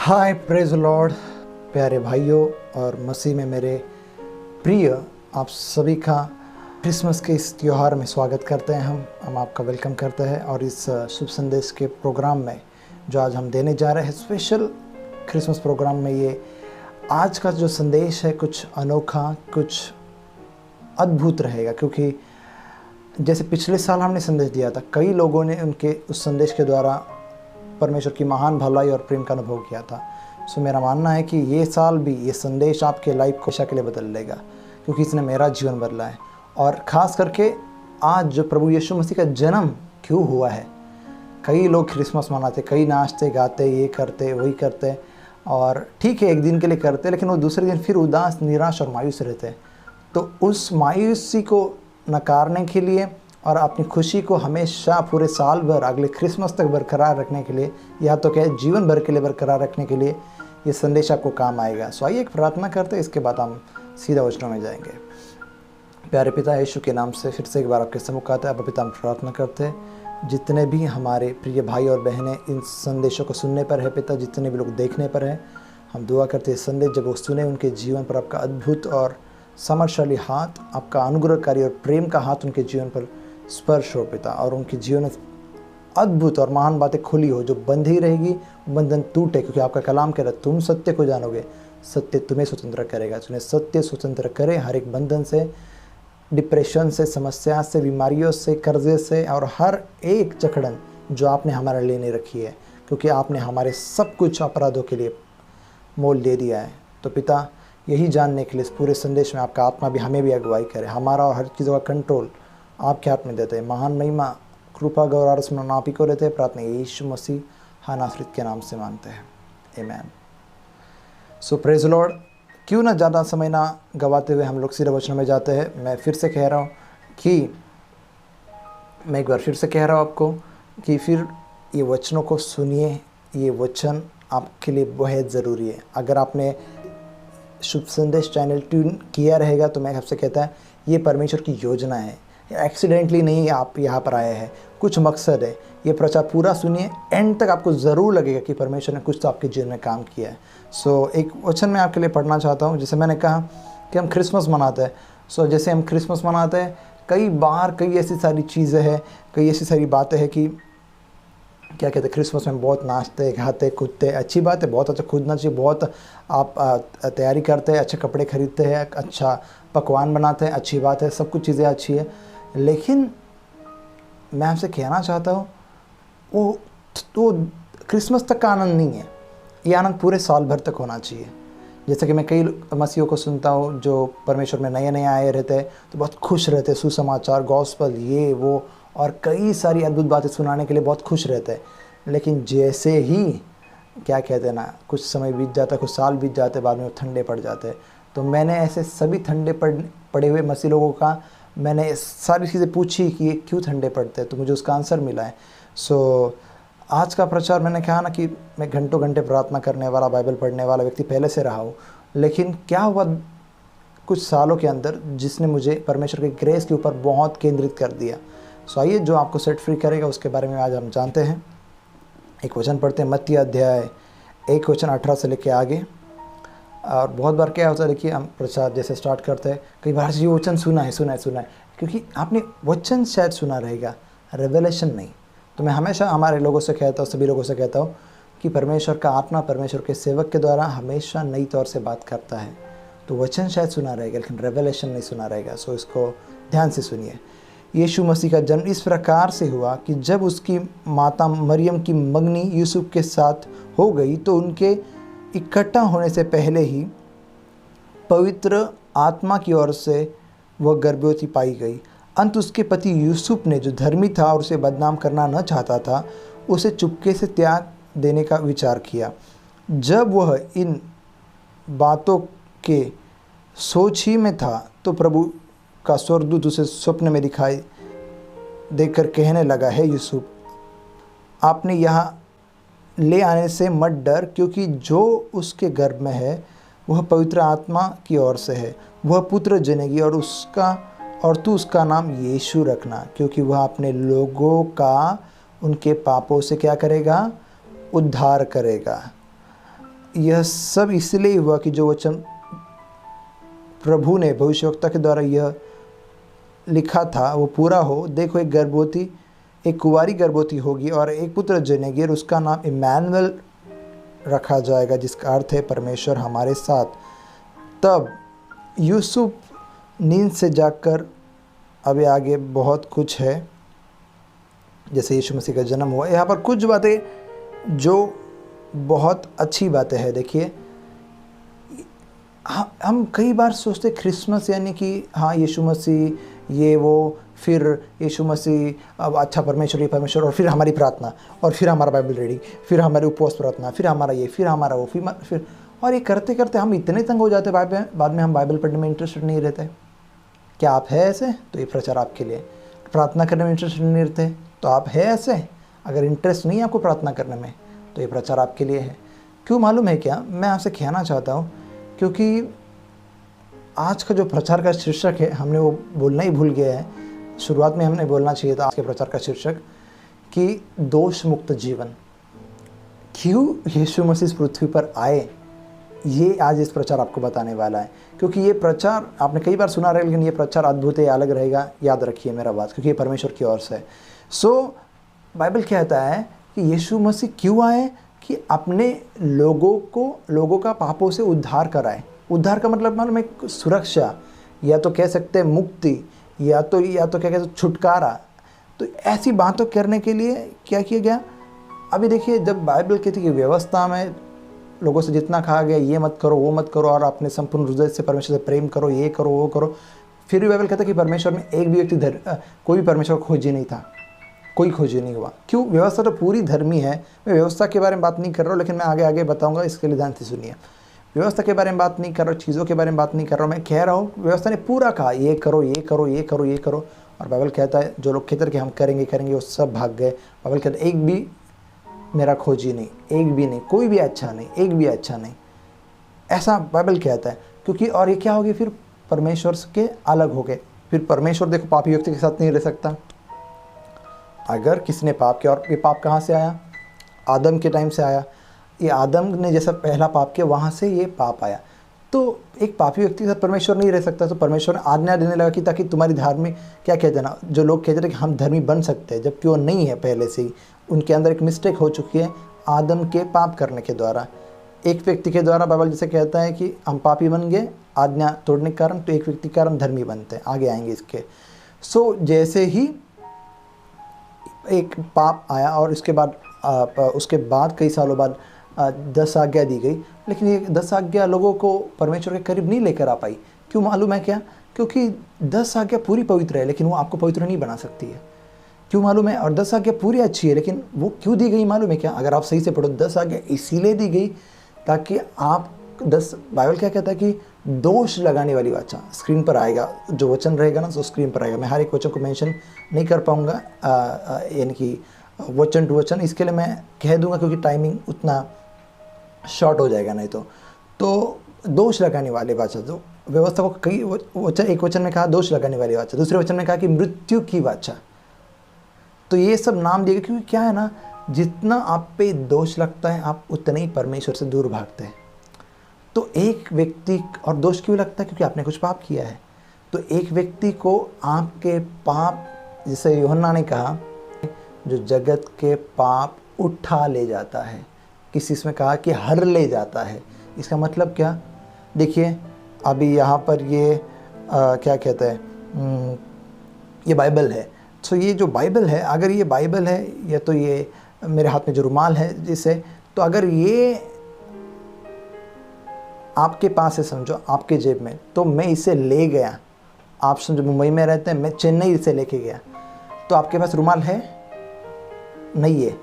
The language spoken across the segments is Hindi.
हाय प्रेज लॉर्ड, प्यारे भाइयों और मसीह में मेरे प्रिय, आप सभी का क्रिसमस के इस त्यौहार में स्वागत करते हैं। हम आपका वेलकम करते हैं और इस शुभ संदेश के प्रोग्राम में जो आज हम देने जा रहे हैं, स्पेशल क्रिसमस प्रोग्राम में, ये आज का जो संदेश है कुछ अनोखा, कुछ अद्भुत रहेगा। क्योंकि जैसे पिछले साल हमने संदेश दिया था, कई लोगों ने उनके उस संदेश के द्वारा परमेश्वर की महान भलाई और प्रेम का अनुभव किया था। सो मेरा मानना है कि ये साल भी ये संदेश आपके लाइफ को हमेशा के लिए बदल देगा, क्योंकि इसने मेरा जीवन बदला है। और ख़ास करके आज जो प्रभु यीशु मसीह का जन्म क्यों हुआ है, कई लोग क्रिसमस मनाते, कई नाचते गाते, ये करते वही करते, और ठीक है एक दिन के लिए करते, लेकिन वो दूसरे दिन फिर उदास, निराश और मायूस रहते। तो उस मायूसी को नकारने के लिए और अपनी खुशी को हमेशा पूरे साल भर अगले क्रिसमस तक बरकरार रखने के लिए, या तो क्या जीवन भर के लिए बरकरार रखने के लिए ये संदेश आपको काम आएगा। सो आइए एक प्रार्थना करते हैं, इसके बाद हम सीधा वचनों में जाएंगे। प्यारे पिता, यीशु के नाम से फिर से एक बार आपके सम्मुख आता है। अब पिता, हम प्रार्थना करते हैं जितने भी हमारे प्रिय भाई और बहनें इन संदेशों को सुनने पर है पिता, जितने भी लोग देखने पर हैं, हम दुआ करते हैं संदेश जब वो सुने, उनके जीवन पर आपका अद्भुत और समर्थशाली हाथ, आपका अनुग्रहकारी और प्रेम का हाथ उनके जीवन पर स्पर्श हो पिता, और उनके जीवन में अद्भुत और महान बातें खुली हो। जो बंधी रहेगी बंधन टूटे, क्योंकि आपका कलाम कह रहा है तुम सत्य को जानोगे, सत्य तुम्हें स्वतंत्र करेगा। तुम्हें सत्य स्वतंत्र करे हर एक बंधन से, डिप्रेशन से, समस्या से, बीमारियों से, कर्जे से, और हर एक जकड़न जो आपने हमारे लिए नहीं रखी है, क्योंकि आपने हमारे सब कुछ अपराधों के लिए मोल दे दिया है। तो पिता, यही जानने के लिए इस पूरे संदेश में आपका आत्मा भी हमें भी अगुवाई करे, हमारा और हर चीज़ों का कंट्रोल आपके हाथ में देते हैं। महान महिमा, कृपा, गौरव और स्मरण आप ही को रहते हैं। प्रार्थना यीशु मसीह हाँ नासरीत के नाम से मांगते हैं, आमीन। सो प्रेज लॉर्ड, क्यों ना ज़्यादा समय ना गवाते हुए हम लोग सीधे वचनों में जाते हैं। मैं फिर से कह रहा हूँ कि मैं एक बार फिर से कह रहा हूँ आपको कि फिर ये वचनों को सुनिए। ये वचन आपके लिए बहुत ज़रूरी है। अगर आपने शुभ संदेश चैनल ट्यून किया रहेगा तो मैं आपसे कहता है, ये परमेश्वर की योजना है, एक्सीडेंटली नहीं आप यहाँ पर आए हैं, कुछ मकसद है। ये प्रचार पूरा सुनिए, एंड तक आपको ज़रूर लगेगा कि परमेश्वर ने कुछ तो आपके जीवन में काम किया है। सो एक वचन मैं आपके लिए पढ़ना चाहता हूँ। जैसे मैंने कहा कि हम क्रिसमस मनाते हैं, सो जैसे हम क्रिसमस मनाते हैं, कई बार कई ऐसी सारी चीज़ें हैं, कई ऐसी सारी बातें हैं कि क्या कहते हैं, क्रिसमस में बहुत नाचते गाते कूदते, अच्छी बात है, बहुत अच्छा कूदना चाहिए, बहुत आप तैयारी करते हैं, अच्छे कपड़े खरीदते हैं, अच्छा पकवान बनाते हैं, अच्छी बात है, सब कुछ चीज़ें अच्छी है। लेकिन मैं आपसे कहना चाहता हूँ वो क्रिसमस तक का आनंद नहीं है, ये आनंद पूरे साल भर तक होना चाहिए। जैसे कि मैं कई मसीहों को सुनता हूँ जो परमेश्वर में नए नए आए रहते हैं, तो बहुत खुश रहते हैं, सुसमाचार, गॉस्पल, ये वो, और कई सारी अद्भुत बातें सुनाने के लिए बहुत खुश रहते हैं। लेकिन जैसे ही क्या कहते हैं ना, कुछ समय बीत जाता है, कुछ साल बीत जाते हैं, बाद में वो ठंडे पड़ जाते हैं। तो मैंने ऐसे सभी ठंडे पड़े हुए मसीह लोगों का मैंने सारी चीज़ें पूछी कि ये क्यों ठंडे पड़ते हैं, तो मुझे उसका आंसर मिला है। सो आज का प्रचार मैंने कहा ना कि मैं घंटों घंटे प्रार्थना करने वाला, बाइबल पढ़ने वाला व्यक्ति पहले से रहा हूँ, लेकिन क्या हुआ कुछ सालों के अंदर जिसने मुझे परमेश्वर के ग्रेस के ऊपर बहुत केंद्रित कर दिया। सो आइए जो आपको सेट फ्री करेगा उसके बारे में आज हम जानते हैं। एक वचन पढ़ते हैं, मत्ती अध्याय 1 वचन 18 से लेके आगे। और बहुत बार क्या होता है, देखिए हम प्रचार जैसे स्टार्ट करते हैं, कई बार ये वचन सुना है, क्योंकि आपने वचन शायद सुना रहेगा, रेवलेशन नहीं। तो मैं हमेशा हमारे लोगों से कहता हूँ, सभी लोगों से कहता हूँ कि परमेश्वर का आत्मा परमेश्वर के सेवक के द्वारा हमेशा नई तौर से बात करता है। तो वचन शायद सुना रहेगा, लेकिन रेवलेशन नहीं सुना रहेगा। सो इसको ध्यान से सुनिए। यीशु मसीह का जन्म इस प्रकार से हुआ कि जब उसकी माता मरियम की मंगनी यूसुफ के साथ हो गई, तो उनके इकट्ठा होने से पहले ही पवित्र आत्मा की ओर से वह गर्भवती पाई गई। अंत उसके पति यूसुफ ने, जो धर्मी था और उसे बदनाम करना न चाहता था, उसे चुपके से त्याग देने का विचार किया। जब वह इन बातों के सोच ही में था, तो प्रभु का स्वर्गदूत उसे स्वप्न में दिखाई देकर कहने लगा, है यूसुफ, आपने यहाँ ले आने से मत डर, क्योंकि जो उसके गर्भ में है वह पवित्र आत्मा की ओर से है। वह पुत्र जनेगी और तू उसका नाम यीशु रखना, क्योंकि वह अपने लोगों का उनके पापों से क्या करेगा, उद्धार करेगा। यह सब इसलिए हुआ कि जो वचन प्रभु ने भविष्यवक्ता के द्वारा यह लिखा था वो पूरा हो। देखो, एक कुंवारी गर्भवती होगी और एक पुत्र जनेगी और उसका नाम इम्मानुएल रखा जाएगा, जिसका अर्थ है परमेश्वर हमारे साथ। तब यूसुफ नींद से जागकर, अभी आगे बहुत कुछ है, जैसे यीशु मसीह का जन्म हुआ। यहाँ पर कुछ बातें जो बहुत अच्छी बातें हैं। देखिए, हम कई बार सोचते क्रिसमस यानी कि हाँ यीशु मसीह ये वो, फिर यीशु मसीह अब अच्छा परमेश्वर ये परमेश्वर, और फिर हमारी प्रार्थना, और फिर हमारा बाइबल रीडिंग, फिर हमारे उपवास प्रार्थना, फिर हमारा ये, फिर हमारा वो, फिर और ये करते करते हम इतने तंग हो जाते बाद में हम बाइबल पढ़ने में इंटरेस्टेड नहीं रहते। क्या आप है ऐसे? तो ये प्रचार आपके लिए। प्रार्थना करने में इंटरेस्टेड नहीं रहते तो आप है ऐसे? अगर इंटरेस्ट नहीं है आपको प्रार्थना करने में तो ये प्रचार आपके लिए है। क्यों मालूम है क्या? मैं आपसे कहना चाहता हूँ, क्योंकि आज का जो प्रचार का शीर्षक है हमने वो बोलना ही भूल गया है। शुरुआत में हमने बोलना चाहिए था आज के प्रचार का शीर्षक कि दोष मुक्त जीवन। क्यों यीशु मसीह इस पृथ्वी पर आए, ये आज इस प्रचार आपको बताने वाला है। क्योंकि ये प्रचार आपने कई बार सुना रहेगा, लेकिन ये प्रचार अद्भुत है, अलग रहेगा। याद रखिए मेरा बात, क्योंकि ये परमेश्वर की ओर से है। बाइबल कहता है कि यीशु मसीह क्यों आए? कि अपने लोगों का पापों से उद्धार कराए। उद्धार का मतलब मालूम है? सुरक्षा, या तो कह सकते हैं मुक्ति, या तो क्या कहते हैं छुटकारा। तो ऐसी बातों करने के लिए क्या किया गया? अभी देखिए, जब बाइबल कहती है कि व्यवस्था में लोगों से जितना कहा गया ये मत करो वो मत करो और अपने संपूर्ण हृदय से परमेश्वर से प्रेम करो, ये करो वो करो, फिर भी बाइबल कहता है कि परमेश्वर में एक भी व्यक्ति कोई भी परमेश्वर खोजी नहीं था, कोई खोजी नहीं हुआ। क्यों? व्यवस्था तो पूरी धर्मी है। मैं व्यवस्था के बारे में बात नहीं कर रहा हूँ, लेकिन मैं आगे आगे बताऊँगा, इसके लिए ध्यान से सुनिए। व्यवस्था के बारे में बात नहीं कर रहा हूँ, चीज़ों के बारे में बात नहीं कर रहा हूँ। मैं कह रहा हूँ व्यवस्था ने पूरा कहा ये करो ये करो ये करो ये करो, और बाइबल कहता है जो लोग कहते कि हम करेंगे वो सब भाग गए। बाइबल कहता है एक भी मेरा खोजी नहीं, एक भी नहीं, कोई भी अच्छा नहीं, एक भी अच्छा नहीं, ऐसा बाइबल कहता है। क्योंकि और ये क्या हो गया? फिर परमेश्वर के अलग हो गए। फिर परमेश्वर देखो पापी व्यक्ति के साथ नहीं रह सकता। अगर किसी ने पाप किया, और ये पाप कहाँ से आया? आदम के टाइम से आया। ये आदम ने जैसा पहला पाप किया वहाँ से ये पाप आया। तो एक पापी व्यक्ति के साथ परमेश्वर नहीं रह सकता। तो परमेश्वर ने आज्ञा देने लगा कि ताकि तुम्हारी धार्मिक, क्या कहते हैं ना, जो लोग कहते थे कि हम धर्मी बन सकते हैं, जबकि वो नहीं है पहले से ही। उनके अंदर एक मिस्टेक हो चुकी है आदम के पाप करने के द्वारा। एक व्यक्ति के द्वारा बाइबल जैसे कहता है कि हम पापी बन गए आज्ञा तोड़ने के कारण, तो एक व्यक्ति के कारण धर्मी बनते हैं। आगे आएंगे इसके। जैसे ही एक पाप आया और उसके बाद कई सालों बाद 10 आज्ञा दी गई, लेकिन ये 10 आज्ञा लोगों को परमेश्वर के करीब नहीं लेकर आ पाई। क्यों मालूम है क्या? क्योंकि 10 आज्ञा पूरी पवित्र है, लेकिन वो आपको पवित्र नहीं बना सकती है। क्यों मालूम है? और 10 आज्ञा पूरी अच्छी है, लेकिन वो क्यों दी गई मालूम है क्या? अगर आप सही से पढ़ो, 10 आज्ञा इसीलिए दी गई ताकि आप बाइबल क्या कहता है कि दोष लगाने वाली वाचा, स्क्रीन पर आएगा जो वचन रहेगा ना, तो स्क्रीन पर आएगा। मैं हर एक वचन को मेंशन नहीं कर पाऊँगा, यानी कि वचन टू वचन, इसके लिए मैं कह दूंगा क्योंकि टाइमिंग उतना शॉर्ट हो जाएगा नहीं तो दोष लगाने वाले वाचा, जो व्यवस्था को कई वचन, एक वचन में कहा दोष लगाने वाली वाचा, दूसरे वचन में कहा कि मृत्यु की वाचा। तो ये सब नाम दिए गए क्योंकि क्या है ना, जितना आप पे दोष लगता है आप उतने ही परमेश्वर से दूर भागते हैं। तो एक व्यक्ति, और दोष क्यों लगता है? क्योंकि आपने कुछ पाप किया है। तो एक व्यक्ति को आपके पाप, जैसे यूहन्ना ने कहा, जो जगत के पाप उठा ले जाता है, किसी इसमें कहा कि हर ले जाता है। इसका मतलब क्या? देखिए अभी यहाँ पर ये क्या कहते हैं, ये बाइबल है। तो ये जो बाइबल है, अगर ये बाइबल है, या तो ये मेरे हाथ में जो रुमाल है जिसे, तो अगर ये आपके पास है, समझो आपके जेब में, तो मैं इसे ले गया, आप समझो मुंबई में रहते हैं, मैं चेन्नई इसे लेके गया, तो आपके पास रुमाल है? नहीं है।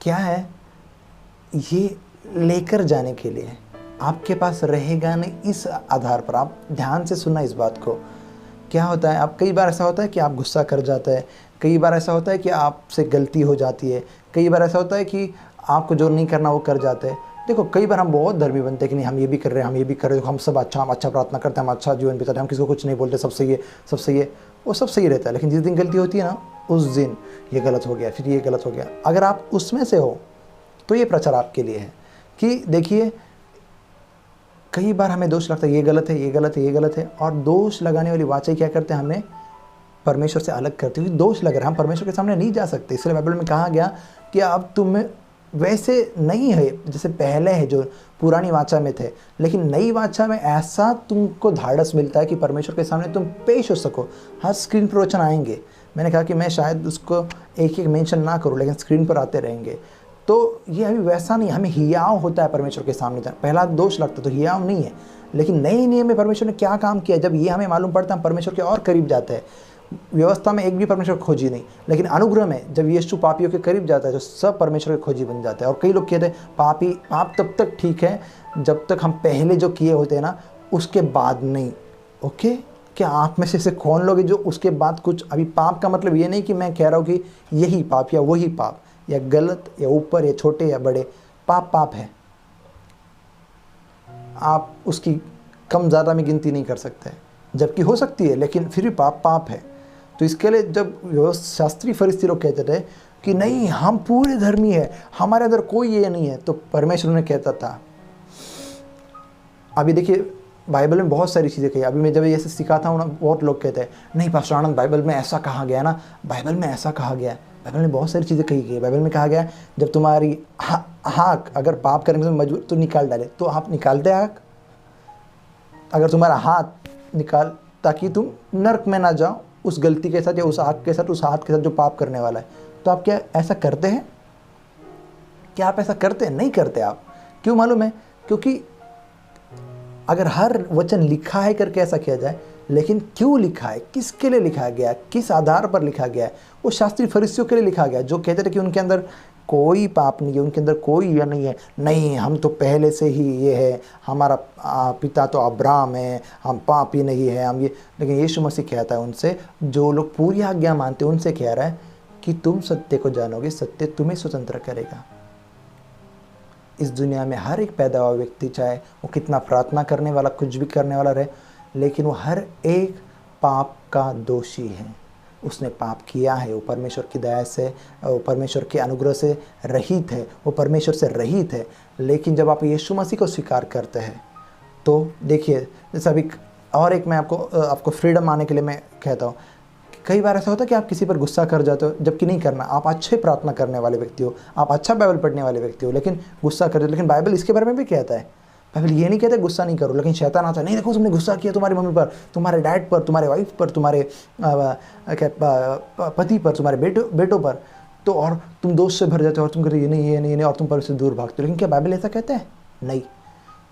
क्या है? ये लेकर जाने के लिए आपके पास रहेगा नहीं। इस आधार पर आप ध्यान से सुनना इस बात को। क्या होता है, आप कई बार ऐसा होता है कि आप गुस्सा कर जाते हैं, कई बार ऐसा होता है कि आपसे गलती हो जाती है, कई बार ऐसा होता है कि आपको जो नहीं करना वो कर जाते हैं। देखो कई बार हम बहुत धर्मी बनते हैं कि नहीं हम ये भी कर रहे हैं, हम ये भी कर रहे हैं, हम सब हम अच्छा प्रार्थना करते हैं, हम अच्छा जीवन बिताते हैं, हम किसी को कुछ नहीं बोलते, सब सही है, सब सही है, वो सब सही रहता है। लेकिन जिस दिन गलती होती है ना, उस दिन ये गलत हो गया, फिर ये गलत हो गया। अगर आप उसमें से हो तो ये प्रचार आपके लिए है कि देखिए, कई बार हमें दोष लगता है ये गलत है, ये गलत है, ये गलत है, और दोष लगाने वाली वाचा क्या करते हैं, हमें परमेश्वर से अलग करते हुए दोष लग रहा है, हम परमेश्वर के सामने नहीं जा सकते। इसलिए बाइबल में कहा गया कि अब तुम वैसे नहीं है जैसे पहले है जो पुरानी वाचा में थे, लेकिन नई वाचा में ऐसा तुमको धाड़स मिलता है कि परमेश्वर के सामने तुम पेश हो सको। हर स्क्रीन पर वचन आएंगे, मैंने कहा कि मैं शायद उसको एक एक मेंशन ना करूं, लेकिन स्क्रीन पर आते रहेंगे। तो ये अभी वैसा नहीं, हमें हियाव होता है परमेश्वर के सामने। पहला दोष लगता तो हियाव नहीं है, लेकिन नए नियम में परमेश्वर ने क्या काम किया, जब ये हमें मालूम पड़ता है हम परमेश्वर के और करीब जाते हैं। व्यवस्था में एक भी परमेश्वर खोजी नहीं, लेकिन अनुग्रह में जब यीशु पापियों के करीब जाता है तो सब परमेश्वर के खोजी बन जाते हैं। और कई लोग कहते हैं पाप तब तक ठीक है जब तक हम पहले जो किए होते हैं ना उसके बाद नहीं। ओके, क्या आप में से कौन लोग हैं जो उसके बाद कुछ, अभी पाप का मतलब ये नहीं कि मैं कह रहा हूँ कि यही पाप या वही पाप या गलत या ऊपर या छोटे या बड़े, पाप है, आप उसकी कम ज़्यादा में गिनती नहीं कर सकते, जबकि हो सकती है, लेकिन फिर भी पाप है। तो इसके लिए जब शास्त्री फरीसी लोग कहते थे कि नहीं हम पूरे धर्मी है, हमारे अंदर कोई ये नहीं है, तो परमेश्वर ने कहता था। अभी देखिए बाइबल में बहुत सारी चीज़ें कही, अभी मैं जब ऐसे सिखाता हूँ ना, बहुत लोग कहते हैं नहीं पास्टर आनंद बाइबल में ऐसा कहा गया ना, बाइबल में ऐसा कहा गया है। बाइबल में बहुत सारी चीज़ें कही गई है। बाइबल में कहा गया है जब तुम्हारी आँख अगर पाप करने से मजबूर तो निकाल डाले, तो आप निकालते आँख? अगर तुम्हारा हाथ निकाल ताकि तुम नर्क में ना जाओ उस गलती के साथ या उस आँख के साथ, उस हाथ के साथ जो पाप करने वाला है, तो आप क्या ऐसा करते हैं? क्या आप ऐसा करते हैं? नहीं करते आप। क्यों मालूम है? क्योंकि अगर हर वचन लिखा है करके ऐसा किया जाए, लेकिन क्यों लिखा है, किसके लिए लिखा गया, किस आधार पर लिखा गया है? वो शास्त्री फरीसियों के लिए लिखा गया जो कहते थे कि उनके अंदर कोई पाप नहीं है, उनके अंदर कोई यह नहीं है, नहीं हम तो पहले से ही ये है, हमारा पिता तो अब्राहम है, हम पापी नहीं है, हम ये। लेकिन यीशु मसीह कहता है उनसे, जो लोग पूरी आज्ञा मानते हैं उनसे कह रहा है कि तुम सत्य को जानोगे, सत्य तुम्हें स्वतंत्र करेगा। इस दुनिया में हर एक पैदा हुआ व्यक्ति, चाहे वो कितना प्रार्थना करने वाला, कुछ भी करने वाला रहे, लेकिन वो हर एक पाप का दोषी है। उसने पाप किया है, वो परमेश्वर की दया से, वो परमेश्वर के अनुग्रह से रहित है, वो परमेश्वर से रहित है। लेकिन जब आप यीशु मसीह को स्वीकार करते हैं तो देखिए, जैसे अभी और एक मैं आपको फ्रीडम आने के लिए मैं कहता हूँ, कई बार ऐसा होता है कि आप किसी पर गुस्सा कर जाते हो, जबकि नहीं करना। आप अच्छे प्रार्थना करने वाले व्यक्ति हो, आप अच्छा बाइबल पढ़ने वाले व्यक्ति हो, लेकिन गुस्सा कर। लेकिन बाइबल इसके बारे में भी कहता है, बाइबल ये नहीं कहता गुस्सा नहीं करो, लेकिन शैतान आता है, नहीं देखो तुमने गुस्सा किया तुम्हारी मम्मी पर, तुम्हारे डैड पर, तुम्हारे वाइफ पर, तुम्हारे पति पर, तुम्हारे बेटों पर, तो और तुम दोष से भर जाते हो और तुम कहते ये नहीं, और तुम पर से दूर भागते हो। लेकिन क्या बाइबल ऐसा कहता है? नहीं।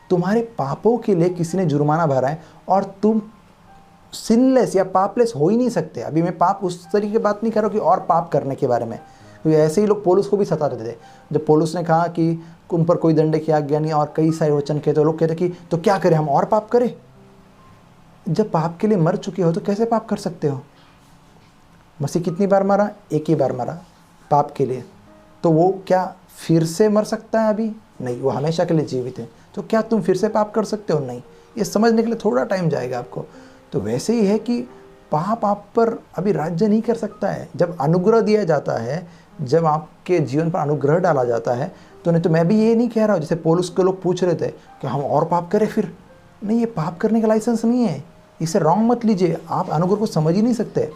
तुम्हारे पापों के लिए किसी ने जुर्माना भरा है और तुम सिनलेस या पापलेस हो ही नहीं सकते। अभी मैं पाप उस तरीके की बात नहीं कर रहा कि और पाप करने के बारे में, क्योंकि ऐसे ही लोग पौलुस को भी सताते थे। जब पौलुस ने कहा कि उन पर कोई दंड की आज्ञा नहीं और कई सारे वचन कहते, लोग कहते कि तो क्या करें, हम और पाप करें? जब पाप के लिए मर चुके हो तो कैसे पाप कर सकते हो? मसीह कितनी बार मरा? एक ही बार मरा पाप के लिए। तो वो क्या फिर से मर सकता है? अभी नहीं, वो हमेशा के लिए जीवित है। तो क्या तुम फिर से पाप कर सकते हो? नहीं। ये समझने के लिए थोड़ा टाइम जाएगा आपको। तो वैसे ही है कि पाप आप पर अभी राज्य नहीं कर सकता है। जब अनुग्रह दिया जाता है, जब आपके जीवन पर अनुग्रह डाला जाता है, तो नहीं तो मैं भी ये नहीं कह रहा हूँ, जैसे पौलुस के लोग पूछ रहे थे कि हम और पाप करें फिर। नहीं, ये पाप करने का लाइसेंस नहीं है, इसे रॉन्ग मत लीजिए। आप अनुग्रह को समझ ही नहीं सकते।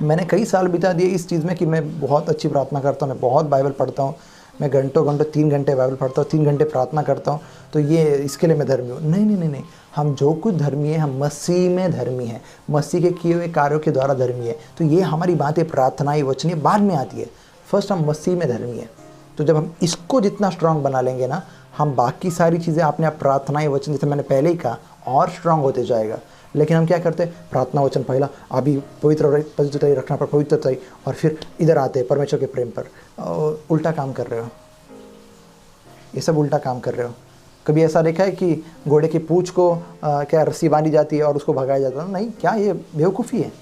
मैंने कई साल बिता दिए इस चीज़ में कि मैं बहुत अच्छी प्रार्थना करता हूँ, मैं बहुत बाइबल पढ़ता हूँ, मैं घंटों 3 घंटे बाइबल पढ़ता हूँ, 3 घंटे प्रार्थना करता हूँ, तो ये इसके लिए मैं धर्मी हूँ। नहीं, हम जो कुछ धर्मी है, हम मसीह में धर्मी हैं, मसीह के किए हुए कार्यों के द्वारा धर्मी है। तो ये हमारी बातें, प्रार्थनाएं, वचनें बाद में आती है, फर्स्ट हम मसीह में धर्मी है। तो जब हम इसको जितना स्ट्रांग बना लेंगे ना, हम बाकी सारी चीज़ें अपने आप, प्रार्थनाएं, वचन, जैसे मैंने पहले ही कहा, और स्ट्रांग होते जाएगा। लेकिन हम क्या करते हैं, प्रार्थना वचन पहला, अभी पवित्रता रखना पर पवित्रता, और फिर इधर आते हैं परमेश्वर के प्रेम पर। उल्टा काम कर रहे हो, ये सब उल्टा काम कर रहे हो। कभी ऐसा देखा है कि घोड़े की पूंछ को क्या रस्सी बांधी जाती है और उसको भगाया जाता है? नहीं, क्या ये बेवकूफ़ी है?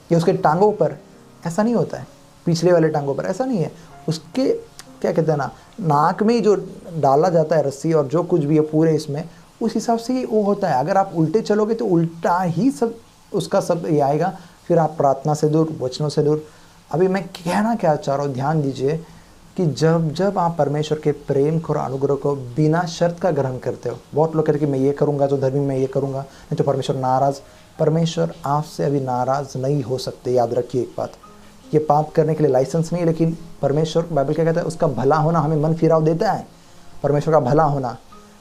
ये उसके टांगों पर ऐसा नहीं होता है, पिछले वाले टांगों पर ऐसा नहीं है, उसके क्या कहते हैं ना, नाक में जो डाला जाता है रस्सी और जो कुछ भी है पूरे इसमें, उस हिसाब से ही वो होता है। अगर आप उल्टे चलोगे तो उल्टा ही सब उसका सब ये आएगा, फिर आप प्रार्थना से दूर, वचनों से दूर। अभी मैं कहना क्या चाह रहा हूँ, ध्यान दीजिए, कि जब जब आप परमेश्वर के प्रेम को और अनुग्रह को बिना शर्त का ग्रहण करते हो। बहुत लोग कहते हैं कि मैं ये करूँगा तो धर्मी, मैं ये करूँगा नहीं तो परमेश्वर नाराज़। परमेश्वर आपसे अभी नाराज़ नहीं हो सकते। याद रखिए एक बात, ये पाप करने के लिए लाइसेंस नहीं है, लेकिन परमेश्वर, बाइबल क्या कहता है, उसका भला होना हमें मन फिराव देता है। परमेश्वर का भला होना,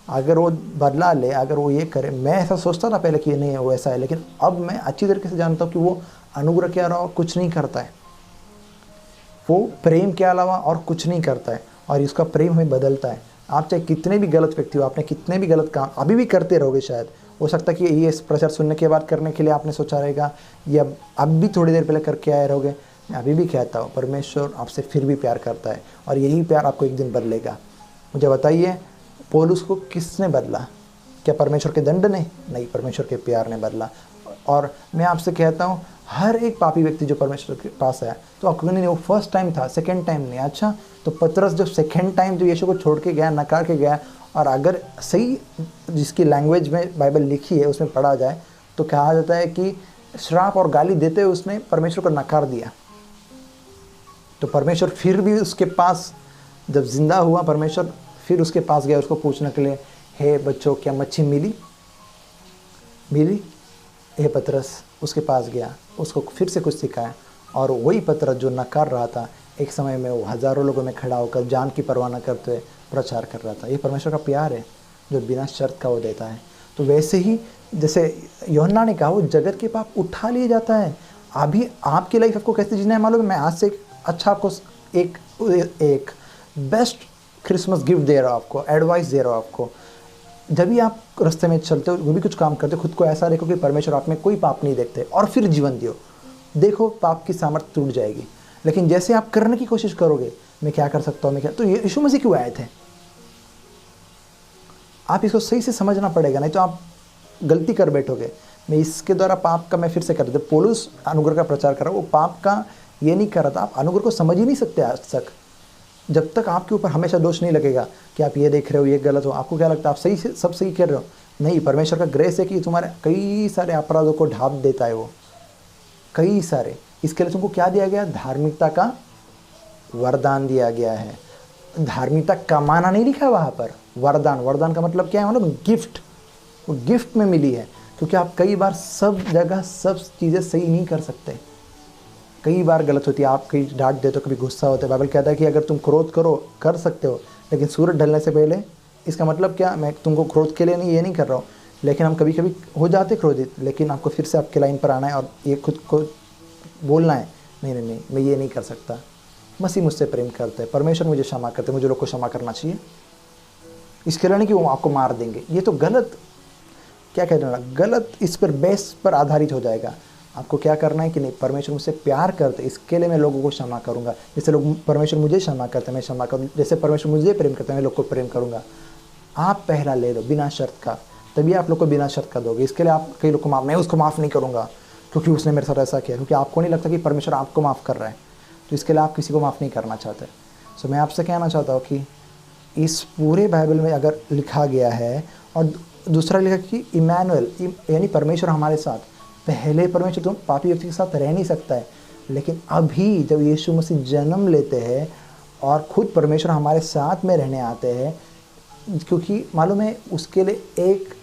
अगर वो बदला ले, अगर वो ये करे। मैं ऐसा सोचता था पहले कि ये नहीं है, वो ऐसा है, लेकिन अब मैं अच्छी तरीके से जानता हूँ कि वो अनुग्रह के अलावा कुछ नहीं करता है, वो प्रेम के अलावा और कुछ नहीं करता है, और इसका प्रेम हमें बदलता है। आप चाहे कितने भी गलत व्यक्ति हो, आपने कितने भी गलत काम अभी भी करते रहोगे, शायद हो सकता है कि ये प्रचार सुनने के बाद करने के लिए आपने सोचा रहेगा, या अब भी थोड़ी देर पहले करके आए रहोगे। मैं अभी भी कहता हूँ, परमेश्वर आपसे फिर भी प्यार करता है, और यही प्यार आपको एक दिन बदलेगा। मुझे बताइए, पौलुस को किसने बदला? क्या परमेश्वर के दंड ने? नहीं, परमेश्वर के प्यार ने बदला। और मैं आपसे कहता हूँ, हर एक पापी व्यक्ति जो परमेश्वर के पास आया, तो आपको नहीं, वो फर्स्ट टाइम था, सेकंड टाइम नहीं। अच्छा, तो पतरस जब सेकंड टाइम जो यीशु को छोड़ के गया, नकार के गया, और अगर सही जिसकी लैंग्वेज में बाइबल लिखी है उसमें पढ़ा जाए तो कहा जाता है कि श्राप और गाली देते हुए उसने परमेश्वर को नकार दिया। तो परमेश्वर फिर भी उसके पास, जब जिंदा हुआ, परमेश्वर फिर उसके पास गया उसको पूछने के लिए, हे बच्चों, क्या मच्छी मिली? हे पतरस उसके पास गया, उसको फिर से कुछ सिखाया, और वही पतरस जो नकार रहा था, एक समय में वो हज़ारों लोगों में खड़ा होकर जान की परवाह न करते हुए प्रचार कर रहा था। ये परमेश्वर का प्यार है जो बिना शर्त का वो देता है। तो वैसे ही जैसे यूहन्ना ने कहा, वो जगत के पाप उठा लिए जाता है। अभी आपकी लाइफ आपको कैसे जीना है मालूम है? मैं आज से अच्छा आपको एक बेस्ट क्रिसमस गिफ्ट दे रहा हूँ, आपको एडवाइस दे रहा हूँ आपको। जब भी आप रास्ते में चलते हो, वो भी कुछ काम करते हो, खुद को ऐसा देखो कि परमेश्वर आप में कोई पाप नहीं देखते, और फिर जीवन दियो। देखो पाप की सामर्थ्य टूट जाएगी। लेकिन जैसे आप करने की कोशिश करोगे, मैं क्या कर सकता हूँ, मैं क्या, तो ये यीशु मसीह क्यों आए थे? आप इसको सही से समझना पड़ेगा, नहीं तो आप गलती कर बैठोगे। मैं इसके द्वारा पाप का, मैं फिर से कर देता, पौलुस अनुग्रह का प्रचार कर रहा हूँ, वो पाप का ये नहीं कर रहा था। आप अनुग्रह को समझ ही नहीं सकते आज तक, जब तक आपके ऊपर हमेशा दोष नहीं लगेगा कि आप ये देख रहे हो, ये गलत हो। आपको क्या लगता है आप सही से सब सही कर रहे हो? नहीं, परमेश्वर का ग्रेस है कि तुम्हारे कई सारे अपराधों को ढांप देता है वो, कई सारे। इसके लिए तुमको क्या दिया गया? धार्मिकता का वरदान दिया गया है। धार्मिकता कमाना नहीं लिखा है वहाँ पर, वरदान। वरदान का मतलब क्या है? मतलब गिफ्ट, वो गिफ्ट में मिली है। क्योंकि आप कई बार सब जगह सब चीज़ें सही नहीं कर सकते, कई बार गलत होती है। आप कहीं डांट देते हो, कभी गुस्सा होता है। बाइबल कहता है कि अगर तुम क्रोध करो, कर सकते हो, लेकिन सूरज ढलने से पहले। इसका मतलब क्या? मैं तुमको क्रोध के लिए नहीं, ये नहीं कर रहा हूँ, लेकिन हम कभी कभी हो जाते क्रोधित, लेकिन आपको फिर से आपके लाइन पर आना है और ये खुद को बोलना है, नहीं नहीं नहीं, मैं ये नहीं कर सकता। मसीह मुझसे प्रेम करते हैं, परमेश्वर मुझे क्षमा करते हैं, मुझे लोग को क्षमा करना चाहिए। इसके लिए नहीं कि वो आपको मार देंगे, ये तो गलत, क्या कह रहे हैं, गलत इस पर बेस पर आधारित हो जाएगा। आपको क्या करना है कि नहीं, परमेश्वर मुझसे प्यार करते, इसके लिए मैं लोगों को क्षमा करूंगा। जैसे लोग परमेश्वर मुझे क्षमा करते हैं, मैं क्षमा करूँ। जैसे परमेश्वर मुझे प्रेम करते हैं, मैं लोग को प्रेम करूंगा। आप पहला ले लो बिना शर्त का, तभी आप लोग को बिना शर्त का दोगे। इसके लिए आप कई लोग को माफ़, मैं उसको माफ़ नहीं करूँगा क्योंकि उसने मेरे साथ ऐसा किया, क्योंकि आपको नहीं लगता कि परमेश्वर आपको माफ़ कर रहा है, तो इसके लिए आप किसी को माफ़ नहीं करना चाहते। सो मैं आपसे कहना चाहता हूँ कि इस पूरे बाइबल में अगर लिखा गया है, और दूसरा लिखा कि इमैनुअल, यानी परमेश्वर हमारे साथ। पहले परमेश्वर तुम पापी व्यक्ति के साथ रह नहीं सकता है, लेकिन अभी जब यीशु मसीह जन्म लेते हैं और खुद परमेश्वर हमारे साथ में रहने आते हैं, क्योंकि मालूम है उसके लिए एक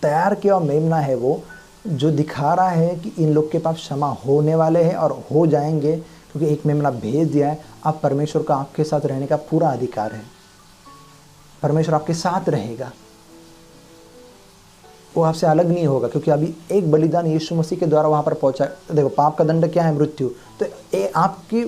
तैयार किया हुआ मेमना है वो, जो दिखा रहा है कि इन लोग के पाप क्षमा होने वाले हैं और हो जाएंगे, क्योंकि एक मेमना भेज दिया है। अब परमेश्वर का आपके साथ रहने का पूरा अधिकार है। परमेश्वर आपके साथ रहेगा, वो आपसे अलग नहीं होगा, क्योंकि अभी एक बलिदान यीशु मसीह के द्वारा वहाँ पर पहुँचा। देखो पाप का दंड क्या है? मृत्यु। तो आपकी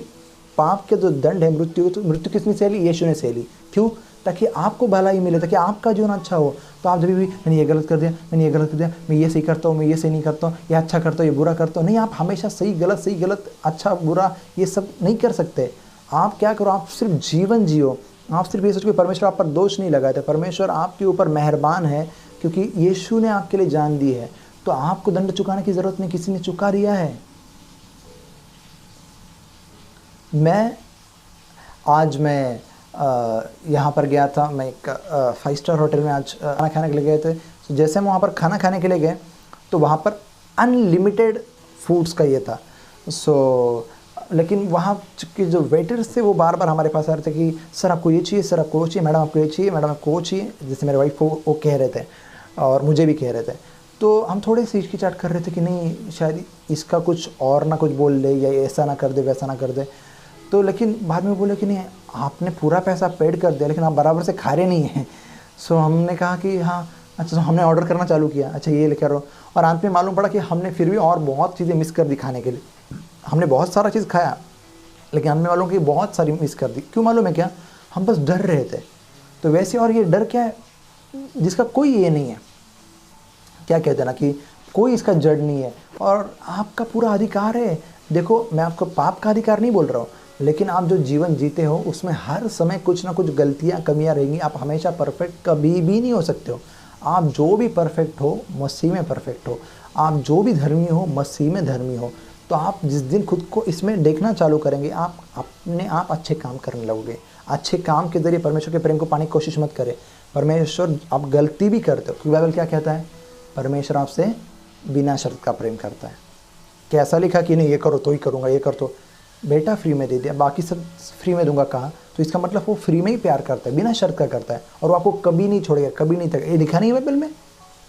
पाप के जो दंड है मृत्यु, तो मृत्यु किसने सह ली? यीशु ने सह ली। क्यों? ताकि आपको भलाई मिले, ताकि आपका जीवन अच्छा हो। तो आप जब भी मैंने ये गलत कर दिया, मैंने ये गलत कर दिया, मैं ये सही करता हूँ, मैं ये सही नहीं करता हूँ, ये अच्छा करता हूँ, ये बुरा करता हूँ, नहीं, आप हमेशा सही गलत, अच्छा बुरा ये सब नहीं कर सकते। आप क्या करो, आप सिर्फ जीवन जियो। आप सिर्फ ये सोचो कि परमेश्वर आप पर दोष नहीं लगाए थे, परमेश्वर आपके ऊपर मेहरबान है, क्योंकि यीशु ने आपके लिए जान दी है। तो आपको दंड चुकाने की ज़रूरत नहीं, किसी ने चुका दिया है। आज मैं यहाँ पर गया था, मैं एक 5 स्टार होटल में आज खाना खाने के लिए गए थे। तो जैसे हम वहाँ पर खाना खाने के लिए गए, तो वहाँ पर अनलिमिटेड फूड्स का ये था। सो लेकिन वहाँ के जो वेटर्स थे वो बार बार हमारे पास आ रहे थे कि सर आपको ये चाहिए, सर आपको वो चाहिए, मैडम आपको ये चाहिए, मैडम आपको वो चाहिए, जैसे मेरे वाइफ को वो कह रहे थे और मुझे भी कह रहे थे। तो हम थोड़े से हिचकिचाहट कर रहे थे कि नहीं शायद इसका कुछ और ना कुछ बोल ले, या ऐसा ना कर दे वैसा ना कर दे। तो लेकिन बाद में बोले कि नहीं आपने पूरा पैसा पेड कर दिया लेकिन आप बराबर से खा रहे नहीं हैं। सो हमने कहा कि हाँ अच्छा, तो हमने ऑर्डर करना चालू किया, अच्छा ये लेकर आओ। और अंत में मालूम पड़ा कि हमने फिर भी और बहुत चीज़ें मिस कर दी खाने के लिए। हमने बहुत सारा चीज़ खाया लेकिन हमने वालों की बहुत सारी मिस कर दी। क्यों मालूम है क्या? हम बस डर रहे थे। तो वैसे और ये डर क्या है जिसका कोई ये नहीं है, क्या कहते हैं ना कि कोई इसका जड़ नहीं है और आपका पूरा अधिकार है। देखो मैं आपको पाप का अधिकार नहीं बोल रहा हूँ, लेकिन आप जो जीवन जीते हो उसमें हर समय कुछ ना कुछ गलतियाँ कमियाँ रहेंगी। आप हमेशा परफेक्ट कभी भी नहीं हो सकते हो। आप जो भी परफेक्ट हो मसीह में परफेक्ट हो, आप जो भी धर्मी हो मसीह में धर्मी हो। तो आप जिस दिन खुद को इसमें देखना चालू करेंगे आप अपने आप अच्छे काम करने लगोगे। अच्छे काम के ज़रिए परमेश्वर के प्रेम को पाने की कोशिश मत करें। परमेश्वर आप गलती भी करते हो क्योंकि बाइबल क्या कहता है? परमेश्वर आपसे बिना शर्त का प्रेम करता है। कैसा लिखा कि नहीं ये करो तो ही करूँगा, ये कर तो बेटा फ्री में दे दिया, बाकी सब फ्री में दूंगा कहा, तो इसका मतलब वो फ्री में ही प्यार करता है, बिना शर्त का करता है और वो आपको कभी नहीं छोड़ेगा, कभी नहीं तक। ये लिखा नहीं है बाइबल में?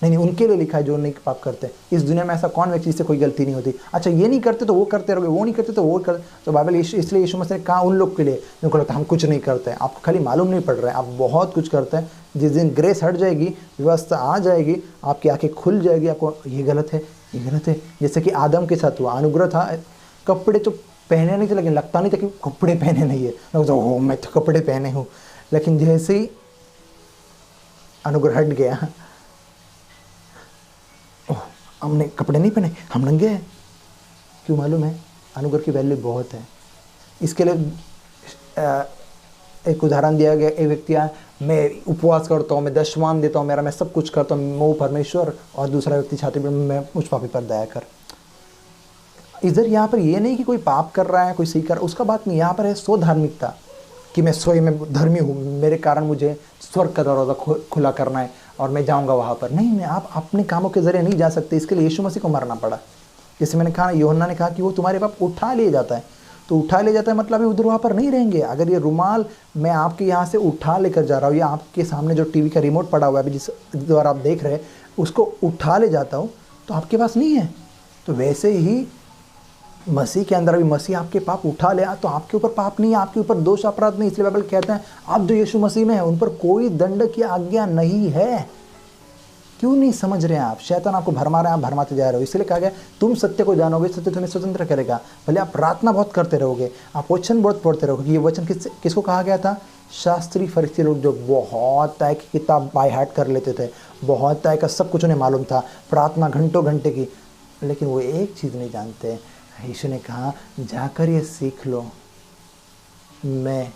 नहीं, उनके लिए लिखा है जो नहीं पाप करते। इस दुनिया में ऐसा कौन व्यक्ति जिससे कोई गलती नहीं होती? अच्छा ये नहीं करते तो वो करते रहोगे, वो नहीं करते तो वो कर। तो बाइबल इसलिए यीशु मसीह ने कहा उन लोग के लिए जिनको लगता है हम कुछ नहीं करते हैं। आपको खाली मालूम नहीं पड़ रहा है, आप बहुत कुछ करते हैं। जिस दिन ग्रेस हट जाएगी, व्यवस्था आ जाएगी, आपकी आंखें खुल जाएगी, आपको ये गलत है, ये गलत है। जैसे कि आदम के साथ हुआ, अनुग्रह था, कपड़े तो पहने नहीं थे लेकिन लगता नहीं था कि कपड़े पहने नहीं है, हो मैं तो कपड़े पहने हूँ। लेकिन जैसे ही अनुग्रह हट गया, ओह हमने कपड़े नहीं पहने, हम नंगे हैं। क्यों मालूम है? अनुग्रह की वैल्यू बहुत है। इसके लिए एक उदाहरण दिया गया, एक व्यक्ति आया, मैं उपवास करता हूँ, मैं दशवान देता हूँ, मेरा मैं सब कुछ करता हूँ, वो परमेश्वर, और दूसरा व्यक्ति छाती पर मैं मुझ पापी पर दया कर। इधर यहाँ पर ये नहीं कि कोई पाप कर रहा है कोई सही कर रहा है, उसका बात नहीं। यहाँ पर है स्वधार्मिकता कि मैं स्वयं में धर्मी हूँ, मेरे कारण मुझे स्वर्ग का दरवाज़ा खुला करना है और मैं जाऊँगा वहाँ पर। नहीं, आप अपने कामों के ज़रिए नहीं जा सकते। इसके लिए यीशु मसीह को मरना पड़ा। जैसे मैंने कहा, यूहन्ना ने कहा कि वो तुम्हारे पाप उठा ले जाता है, तो उठा ले जाता है मतलब उधर वहाँ पर नहीं रहेंगे। अगर ये रुमाल मैं आपके यहाँ से उठा लेकर जा रहा हूँ, या आपके सामने जो टीवी का रिमोट पड़ा हुआ है अभी जिस द्वारा आप देख रहे हैं उसको उठा ले जाता हूँ, तो आपके पास नहीं है। तो वैसे ही मसीह के अंदर भी मसीह आपके पाप उठा ले, तो आपके ऊपर पाप नहीं है, आपके ऊपर दोष अपराध नहीं। इसलिए बाइबल कहते हैं आप जो यीशु मसीह में है उन पर कोई दंड की आज्ञा नहीं है। क्यों नहीं समझ रहे हैं आप? शैतान आपको भरमा रहा है, आप भरमाते जा रहे हो। इसलिए कहा गया तुम सत्य को जानोगे, सत्य तुम्हें स्वतंत्र करेगा। भले आप प्रार्थना बहुत करते रहोगे, आप वचन बहुत पढ़ते रहोगे। ये वचन किसको कहा गया था? शास्त्री फरीसी लोग जो बहुत तय की किताब बाय हार्ट कर लेते थे, बहुत तय का सब कुछ उन्हें मालूम था, प्रार्थना घंटों घंटे की, लेकिन वो एक चीज़ नहीं जानते। यीशु ने कहा जाकर ये सीख लो, मैं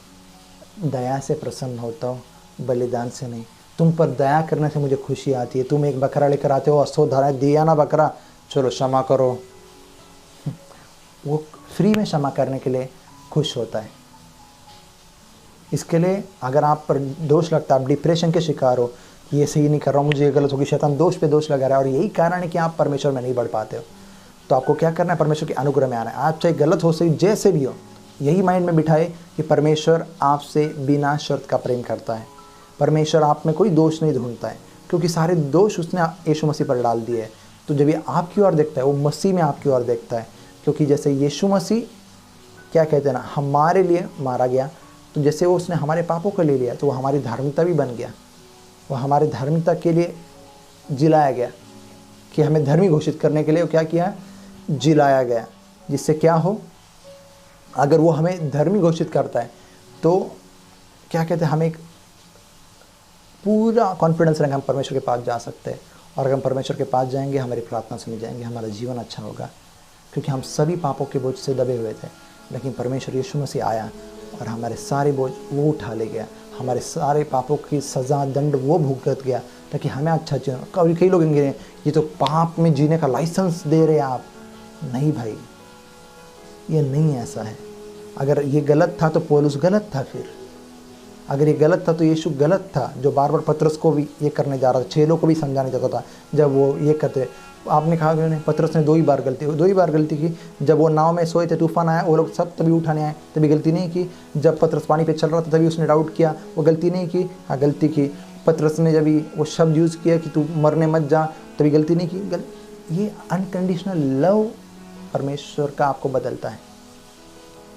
दया से प्रसन्न होता हूँ, बलिदान से नहीं। तुम पर दया करने से मुझे खुशी आती है। तुम एक बकरा लेकर आते हो, 100 धारा दिया ना बकरा, चलो क्षमा करो। वो फ्री में क्षमा करने के लिए खुश होता है। इसके लिए अगर आप पर दोष लगता है, आप डिप्रेशन के शिकार हो, ये सही नहीं कर रहा हूँ, मुझे ये गलत होगी, शैतान दोष पे दोष लगा रहा है, और यही कारण है कि आप परमेश्वर में नहीं बढ़ पाते हो, तो आपको क्या करना है? परमेश्वर के अनुग्रह में आना है। आप चाहे गलत हो सही जैसे भी हो, यही माइंड में बिठाए कि परमेश्वर आपसे बिना शर्त का प्रेम करता है। परमेश्वर आप में कोई दोष नहीं ढूंढता है, क्योंकि सारे दोष उसने यीशु मसीह पर डाल दिए हैं। तो जब ये आपकी ओर देखता है, वो मसीह में आपकी ओर देखता है। क्योंकि जैसे यीशु मसीह क्या कहते हैं ना, हमारे लिए मारा गया, तो जैसे वो उसने हमारे पापों को ले लिया, तो वो हमारी धार्मिकता भी बन गया। वो हमारे धार्मिकता के लिए जिलाया गया, कि हमें धर्मी घोषित करने के लिए वो क्या किया? जिलाया गया। जिससे क्या हो, अगर वो हमें धर्मी घोषित करता है तो क्या कहते हैं, हमें एक पूरा कॉन्फिडेंस रहेगा, हम परमेश्वर के पास जा सकते हैं। और अगर हम परमेश्वर के पास जाएंगे, हमारी प्रार्थना सुनी जाएंगे, हमारा जीवन अच्छा होगा। क्योंकि हम सभी पापों के बोझ से दबे हुए थे, लेकिन परमेश्वर यीशु मसीह आया और हमारे सारे बोझ वो उठा ले गया। हमारे सारे पापों की सज़ा दंड वो भुगत गया, ताकि हमें अच्छा जीवन। कई लोग कहेंगे ये तो पाप में जीने का लाइसेंस दे रहे हैं आप। नहीं भाई, ये नहीं ऐसा है। अगर ये गलत था तो पौलुस गलत था, फिर अगर ये गलत था तो यीशु गलत था, जो बार बार पतरस को भी ये करने जा रहा था, चेलों को भी समझाने जाता था। जब वो ये करते आपने कहा कि नहीं, पतरस ने 2 ही बार गलती की। जब वो नाव में सोए थे, तूफान आया, वो लोग सब तभी उठाने आए, तभी गलती नहीं की। जब पतरस पानी पे चल रहा था तभी उसने डाउट किया, वो गलती नहीं की। हाँ, गलती की। पतरस ने जब वो शब्द यूज़ किया कि तू मरने मत जा, तभी गलती नहीं की। ये अनकंडीशनल लव परमेश्वर का आपको बदलता है।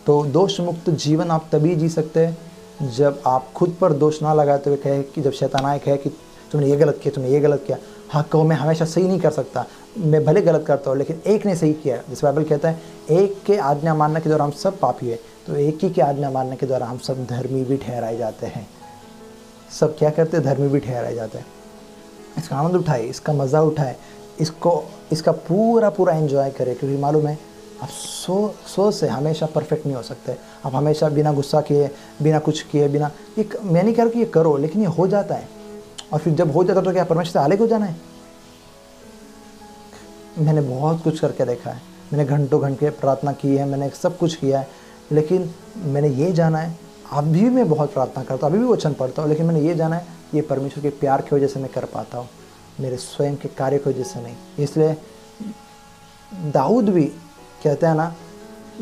तो दोष मुक्त जीवन आप तभी जी सकते हैं जब आप खुद पर दोष ना लगाते हुए कहे कि, जब शैतान आए कहे कि तुमने ये गलत किया, तुमने ये गलत किया। हाँ, कहो मैं हमेशा सही नहीं कर सकता, मैं भले गलत करता हूँ, लेकिन एक ने सही किया। जैसे बाइबल कहता है, एक के आज्ञा मानने के द्वारा हम सब पापी है, तो एक ही के आज्ञा मानने के द्वारा हम सब धर्मी भी ठहराए जाते हैं। सब क्या करते हैं? धर्मी भी ठहराए जाते हैं। इसका आनंद उठाए, इसका मज़ा उठाए, इसका पूरा एंजॉय करें, क्योंकि मालूम है आप सो से हमेशा परफेक्ट नहीं हो सकते। आप हमेशा बिना गुस्सा किए, बिना कुछ किए, बिना ये, मैं नहीं कह रहा कि ये करो, लेकिन ये हो जाता है। और फिर जब हो जाता है तो क्या परमेश्वर से अलग हो जाना है? मैंने बहुत कुछ करके देखा है, मैंने घंटों घंटे प्रार्थना की है, मैंने सब कुछ किया है, लेकिन मैंने ये जाना है, अभी भी मैं बहुत प्रार्थना करता हूँ, अभी भी वचन पढ़ता हूँ, लेकिन मैंने ये जाना है ये परमेश्वर के प्यार की वजह से मैं कर पाता हूँ, मेरे स्वयं के कार्य की वजह से नहीं। इसलिए दाऊद भी कहते हैं ना,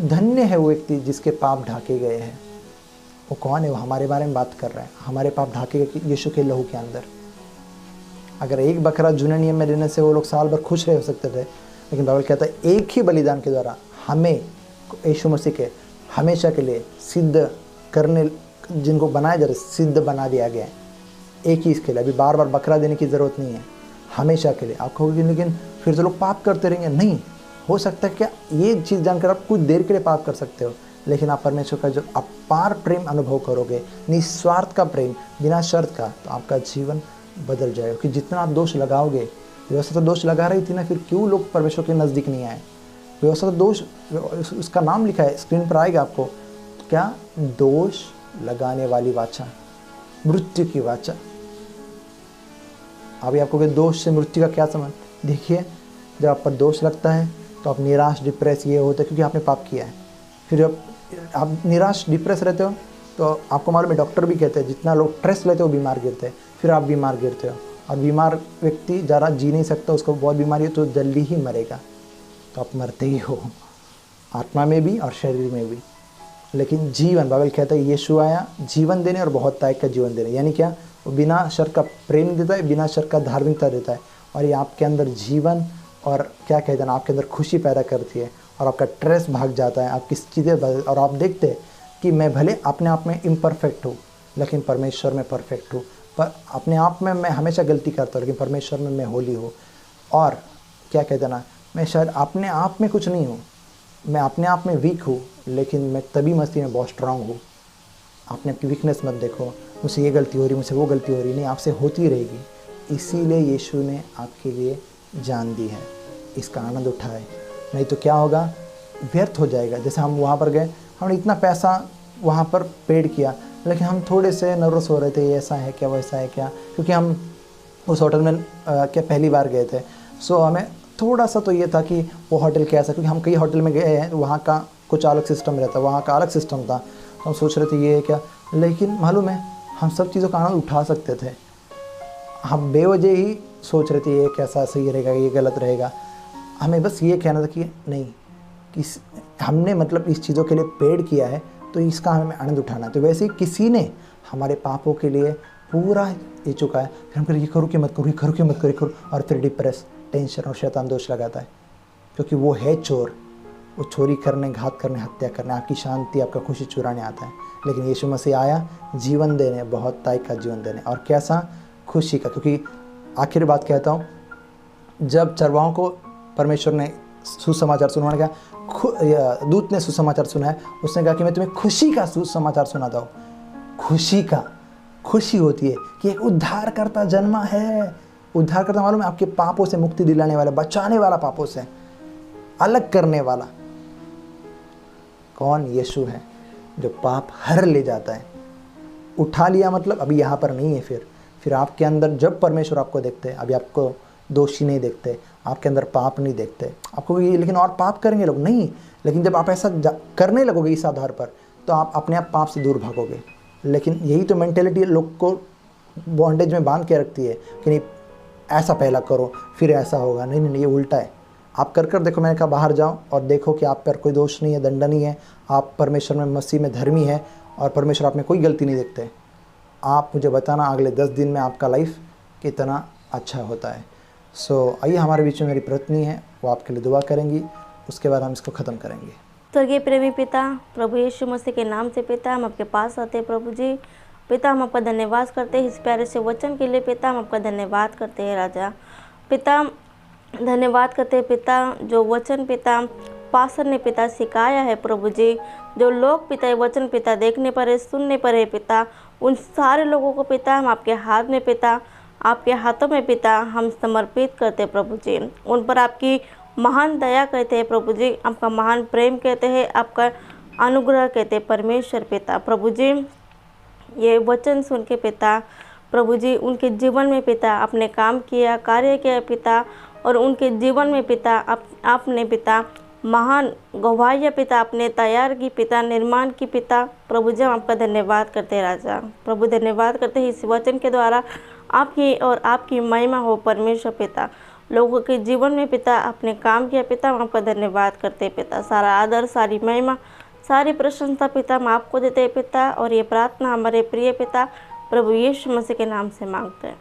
धन्य है वो व्यक्ति जिसके पाप ढाके गए हैं। वो कौन है? वो हमारे बारे में बात कर रहा है। हमारे पाप ढाके गए यीशु के लहू के अंदर। अगर एक बकरा जूने नियम में देने से वो लोग साल भर खुश रह सकते थे, लेकिन बाइबल कहता है एक ही बलिदान के द्वारा हमें यीशु मसीह के हमेशा के लिए सिद्ध करने, जिनको बनाया जा रहा है सिद्ध बना दिया गया है। एक ही इसके लिए, अभी बार बार बकरा देने की ज़रूरत नहीं है, हमेशा के लिए। आप कहोगे लेकिन फिर तो लोग पाप करते रहेंगे। नहीं, हो सकता है क्या ये चीज़ जानकर आप कुछ देर के लिए पाप कर सकते हो, लेकिन आप परमेश्वर का जो अपार प्रेम अनुभव करोगे, निस्वार्थ का प्रेम, बिना शर्त का, तो आपका जीवन बदल जाएगा। कि जितना आप दोष लगाओगे, व्यवस्था तो दोष लगा रही थी ना, फिर क्यों लोग परमेश्वर के नज़दीक नहीं आए? व्यवस्था तो दोष, उसका नाम लिखा है, स्क्रीन पर आएगा आपको, क्या? दोष लगाने वाली वाचा, मृत्यु की वाचा। अभी आपको कि दोष से मृत्यु का क्या संबंध? देखिए, जब आप पर दोष लगता है तो आप निराश, डिप्रेस ये होता है क्योंकि आपने पाप किया है। फिर जब आप निराश, डिप्रेस रहते हो तो आपको मालूम है, डॉक्टर भी कहते हैं जितना लोग स्ट्रेस लेते हो बीमार गिरते हैं। फिर आप बीमार गिरते हो, और बीमार व्यक्ति ज़्यादा जी नहीं सकता, उसको बहुत बीमारी है तो जल्दी ही मरेगा। तो आप मरते ही हो, आत्मा में भी और शरीर में भी। लेकिन जीवन, बाइबल कहता है यीशु आया जीवन देने और बहुत ताकत का जीवन देने। यानी क्या? वो बिना शर्त का प्रेम देता है, बिना शर्त का धार्मिकता देता है, और ये आपके अंदर जीवन और क्या कहते हैं ना, आपके अंदर खुशी पैदा करती है, और आपका स्ट्रेस भाग जाता है, आपकी चीज़ें, और आप देखते हैं कि मैं भले अपने आप में इम्परफेक्ट हूँ, लेकिन परमेश्वर में परफेक्ट हूँ। पर अपने आप में मैं हमेशा गलती करता हूँ, लेकिन परमेश्वर में मैं होली हूँ। और क्या कहते हैं ना, मैं शायद अपने आप में कुछ नहीं हूँ, मैं अपने आप में वीक हूँ, लेकिन मैं तभी मसीह में बहुत स्ट्रांग हूँ। आपने अपनी वीकनेस मत देखो, मुझसे ये गलती हो रही, मुझसे वो गलती हो रही, नहीं, आपसे होती रहेगी। इसीलिए यीशु ने आपके लिए जान दी है, इसका आनंद उठाए, नहीं तो क्या होगा? व्यर्थ हो जाएगा। जैसे हम वहाँ पर गए, हमने इतना पैसा वहाँ पर पेड किया, लेकिन हम थोड़े से नर्वस हो रहे थे, ये ऐसा है क्या, वैसा है क्या, क्योंकि हम उस होटल में क्या पहली बार गए थे। सो हमें थोड़ा सा तो ये था कि वो होटल कैसा, क्योंकि हम कई होटल में गए हैं, वहाँ का कुछ अलग सिस्टम रहता, वहाँ का अलग सिस्टम था, तो हम सोच रहे थे ये है क्या। लेकिन मालूम है, हम सब चीज़ों का आनंद उठा सकते थे। हम बेवजह ही सोच रहे थे ये कैसा सही रहेगा, ये गलत रहेगा। हमें बस ये कहना था कि नहीं, कि हमने मतलब इस चीज़ों के लिए पेड किया है, तो इसका हमें आनंद उठाना है। तो वैसे ही किसी ने हमारे पापों के लिए पूरा ये चुका है, फिर हम करें ये करूँ कि मत करूँ, ये करूँ कि मत करूँ, और फिर डिप्रेस, टेंशन और शैतान दोष लगाता है, क्योंकि वो है चोर। वो चोरी करने, घात करने, हत्या करने, आपकी शांति, आपका खुशी चुराने आता है। लेकिन यीशु मसीह आया जीवन देने, बहुत ताकत का जीवन देने, और कैसा? खुशी का। क्योंकि आखिर बात कहता हूँ, जब चरवाहों को परमेश्वर ने सुसमाचार सुनाने का, दूत ने सुसमाचार सुना है, उसने कहा कि मैं तुम्हें खुशी का सुसमाचार सुनाता हूँ। खुशी का, खुशी होती है कि एक उद्धारकर्ता जन्मा है। उद्धारकर्ता मालूम है? आपके पापों से मुक्ति दिलाने वाला, बचाने वाला, पापों से अलग करने वाला। कौन? यीशु है, जो पाप हर ले जाता है। उठा लिया मतलब अभी यहाँ पर नहीं है। फिर आपके अंदर जब परमेश्वर आपको देखते हैं, अभी आपको दोषी नहीं देखते, आपके अंदर पाप नहीं देखते। आपको ये लेकिन और पाप करेंगे लोग नहीं, लेकिन जब आप ऐसा करने लगोगे इस आधार पर, तो आप अपने आप पाप से दूर भागोगे। लेकिन यही तो मेंटेलिटी लोग को बॉन्डेज में बांध के रखती है कि नहीं, ऐसा पहला करो फिर ऐसा होगा। नहीं नहीं, ये उल्टा है। आप कर कर देखो। मैंने कहा बाहर जाओ और देखो कि आप पर कोई दोष नहीं है, दंड नहीं है, आप परमेश्वर में मसीह में धर्मी है और परमेश्वर आप में कोई गलती नहीं देखते। आप मुझे बताना अगले 10 दिन में आपका लाइफ कितना अच्छा होता है। सो आइए, हमारे बीच में मेरी पत्नी है, वो आपके लिए दुआ करेंगी, उसके बाद हम इसको ख़त्म करेंगे। स्वर्गीय प्रेमी पिता, प्रभु यीशु मसीह के नाम से पिता हम आपके पास आते हैं प्रभु जी। पिता हम आपका धन्यवाद करते हैं इस प्यारे से वचन के लिए। पिता हम आपका धन्यवाद करते हैं राजा। पिता धन्यवाद करते हैं पिता, जो वचन पिता पास्टर ने पिता सिखाया है प्रभु जी, जो लोग पिता ये वचन पिता देखने पर है, सुनने पर है पिता, उन सारे लोगों को पिता हम आपके हाथ में पिता, आपके हाथों में पिता हम समर्पित करते हैं प्रभु जी। उन पर आपकी महान दया कहते हैं प्रभु जी, आपका महान प्रेम कहते हैं, आपका अनुग्रह कहते हैं परमेश्वर पिता। प्रभु जी ये वचन सुन के पिता प्रभु जी उनके जीवन में पिता आपने काम किया, कार्य किया पिता, और उनके जीवन में पिता आपने पिता महान गवाहियाँ पिता आपने तैयार की पिता, निर्माण की पिता। प्रभु जी हम आपका धन्यवाद करते हैं राजा। प्रभु धन्यवाद करते हैं इस वचन के द्वारा आपकी और आपकी महिमा हो परमेश्वर पिता। लोगों के जीवन में पिता आपने काम किया पिता, हम आपका धन्यवाद करते हैं पिता। सारा आदर, सारी महिमा, सारी प्रशंसा पिता हम आपको देते हैं पिता, और ये प्रार्थना हमारे प्रिय पिता प्रभु यीशु मसीह के नाम से मांगते हैं,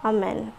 आमीन।